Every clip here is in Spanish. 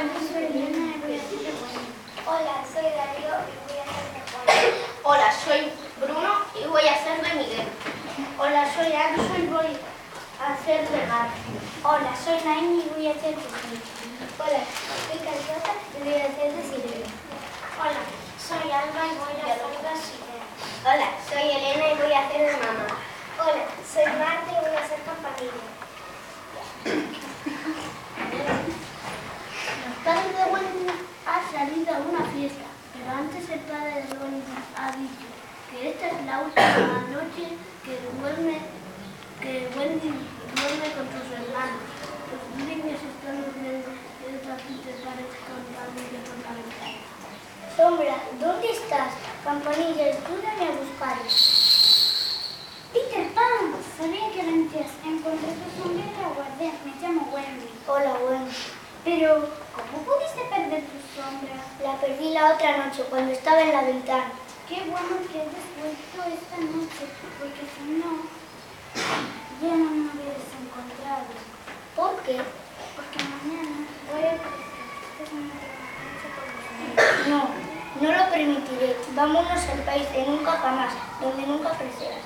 yo soy Elena y voy a ser de Wendy. Hola, soy Darío y voy a ser de Juan. Hola, soy Bruno y voy a ser de Miguel. Hola, soy Anderson y voy a ser de Mar. Hola, soy Naimi y voy a ser de Miguel. Hola, soy Carlota y voy a ser de Silvia. Hola, soy Alba y voy a ser de Sirena. Hola, soy Elena y voy a ser de mamá. Hola, soy Marta y voy a ser Campanilla. Los padres de Wendy han salido a una fiesta, pero antes el padre de Wendy ha dicho que esta es la última noche que Wendy duerme con sus hermanos. Los niños están durmiendo y otra Peter Pan Campanilla por la ventana. Sombra, ¿dónde estás? Campanilla, ayúdame a buscar. Peter Pan, sabía que venías. Encontré tu sombrero y la guardé. Me llamo Wendy. Hola, Wendy. Pero, ¿cómo pudiste perder tu sombra? La perdí la otra noche cuando estaba en la ventana. Qué bueno que hayas vuelto esta noche, porque si no, ya no me hubieras encontrado. ¿Por qué? Porque mañana voy a trabajar. No lo permitiré. Vámonos al país de nunca jamás, donde nunca crecerás.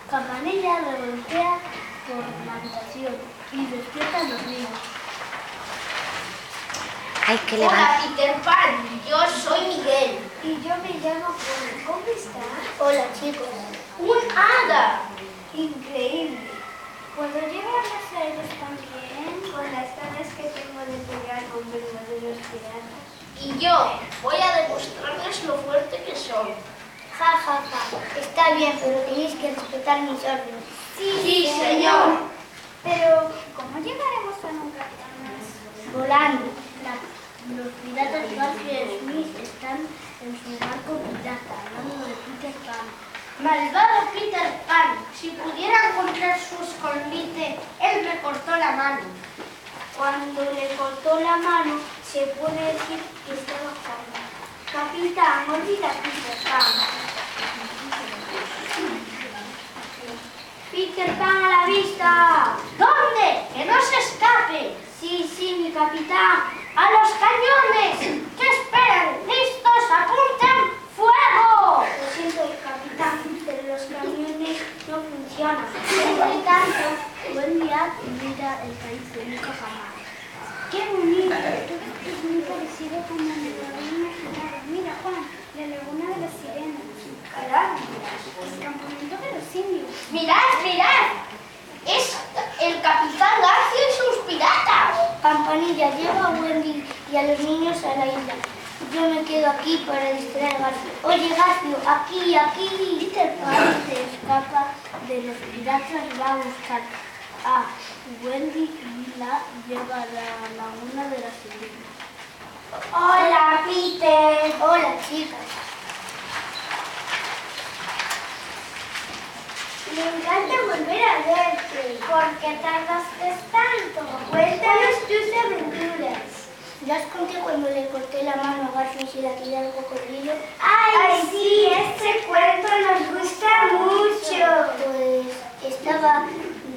Campanilla revoltea por la habitación y despierta a los niños. Hay que levantar. Hola, Peter Pan. Yo soy Miguel. Y yo me llamo Paul. ¿Cómo estás? Hola, chicos. ¡Un hada! Increíble. ¿Puedo llevarlos a ellos también? Con las ganas que tengo de pelear con verdaderos piratas. Y yo voy a demostrarles lo fuerte que soy. Ja, ja, ja. Está bien, pero tenéis que respetar mis órdenes. Sí, señor. Pero, ¿cómo llegaremos a nunca jamás? Volando. Los piratas Garfield y Smith están en su barco pirata, hablando de Peter Pan. Malvado Peter Pan. Si pudiera encontrar su escondite, él me cortó la mano. Cuando le cortó la mano, se puede decir que estaba jugando. Capitán, olvida a Peter Pan. Peter Pan a la vista. ¿Dónde? ¡Que no se escape! Sí, mi capitán. ¡A los cañones! ¿Qué esperan? ¡Listos! ¡Apunten! ¡Fuego! Lo siento, capitán, pero los camiones no funcionan. Entre tanto, Buen día mira el país de nunca jamás. ¡qué bonito! Todo es muy parecido como me lo había imaginado. Mira, Juan, la laguna de las sirenas. Caramba. El campamento de los indios. ¡Mirad, mirad! ¡Es el Capitán García y sus piratas! Campanilla, lleva a Wendy y a los niños a la isla. Yo me quedo aquí para distraer a Garfio. Oye, Garfio, aquí. Peter Pan se escapa de los piratas, va a buscar a Wendy y la lleva a la laguna de las sirenas. Hola, Peter. Hola, chicas. Me encanta volver a verte. ¿Por qué tardaste tanto? Cuéntanos tus aventuras. ¿Ya os conté cuando le corté la mano a Garfio y se la quité al cocodrilo? ¡Ay, sí! Este cuento nos gusta mucho. Pues estaba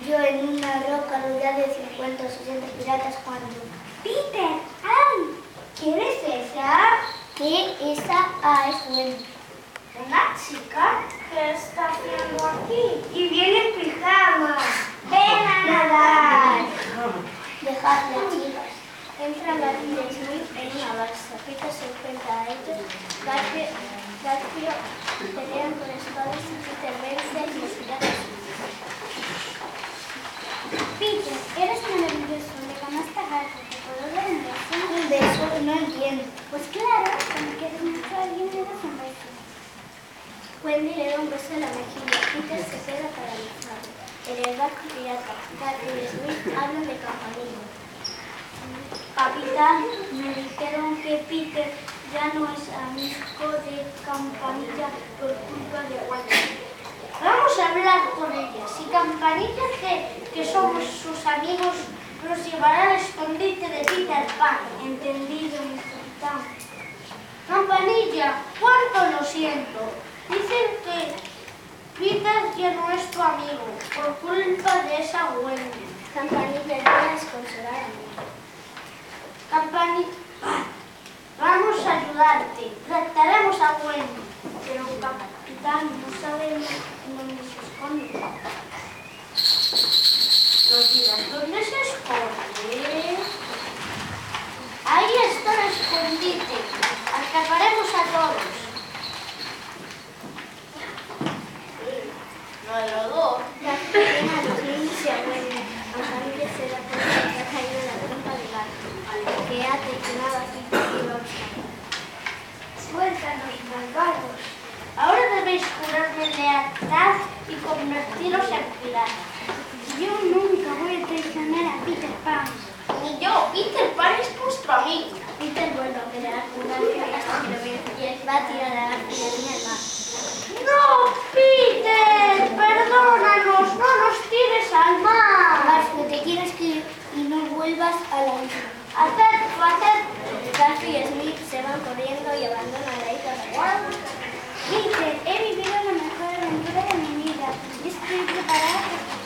yo en una roca rodeada de 50 o 60 piratas cuando... Peter, ¡ay! ¿Quién es esa? ¿Qué? Esa es Wendy. ¿Una chica? ¿Qué está haciendo aquí? Y viene en pijama. ¡Ven a nadar! Dejadla, chicas. Entra Garfield y Smith en una balsa. Peter se enfrenta a ellos. Garfield pelean con espadas y Peter vence y los piratas. Peter, eres maravilloso. Le ganaste a Garfield. ¿Te puedo dar un beso? Un beso, no entiendo. Pues claro, cuando quieres mucho a alguien le das un beso. Wendy le da un beso en la mejilla. Peter se queda paralizado. En el barco pirata, Garfield y Smith hablan de Campanilla. Capitán, me dijeron que Peter ya no es amigo de Campanilla por culpa de Wendy. Vamos a hablar con ella. Si Campanilla cree que somos sus amigos, nos llevará al escondite de Peter Pan. Entendido, mi capitán. Campanilla, cuánto lo siento. Dicen que Peter ya no es tu amigo por culpa de esa Wendy. Campanilla, debes consolar a mí. Vamos a ayudarte. Raptaremos a Wendy. Pero capitán, no sabemos dónde se esconde. ¿Nos dirás dónde se esconde? Ahí está el escondite. Atraparemos a todos. No hay olor. La pena a los niños se abuelan, aunque antes se da cuenta que ha caído la trompa de gato, que ha traicionado a Peter y no obstante. Suéltanos, malvados. Ahora debéis jurarme lealtad y convertiros en piratas. Yo nunca voy a traicionar a Peter Pan. Ni yo. Peter Pan es vuestro amigo. Peter vuelve a pelear con Garfield hasta que lo vence y va a tirar a Garfield en el mar. ¡No, Peter! ¡Perdónanos! ¡No nos tires al mar! Garfield, te tienes que ir y no vuelvas a la isla. ¡Acepto, acepto! Garfield y Smith se van corriendo y abandonan la isla. Peter, he vivido la mejor aventura de mi vida y estoy preparada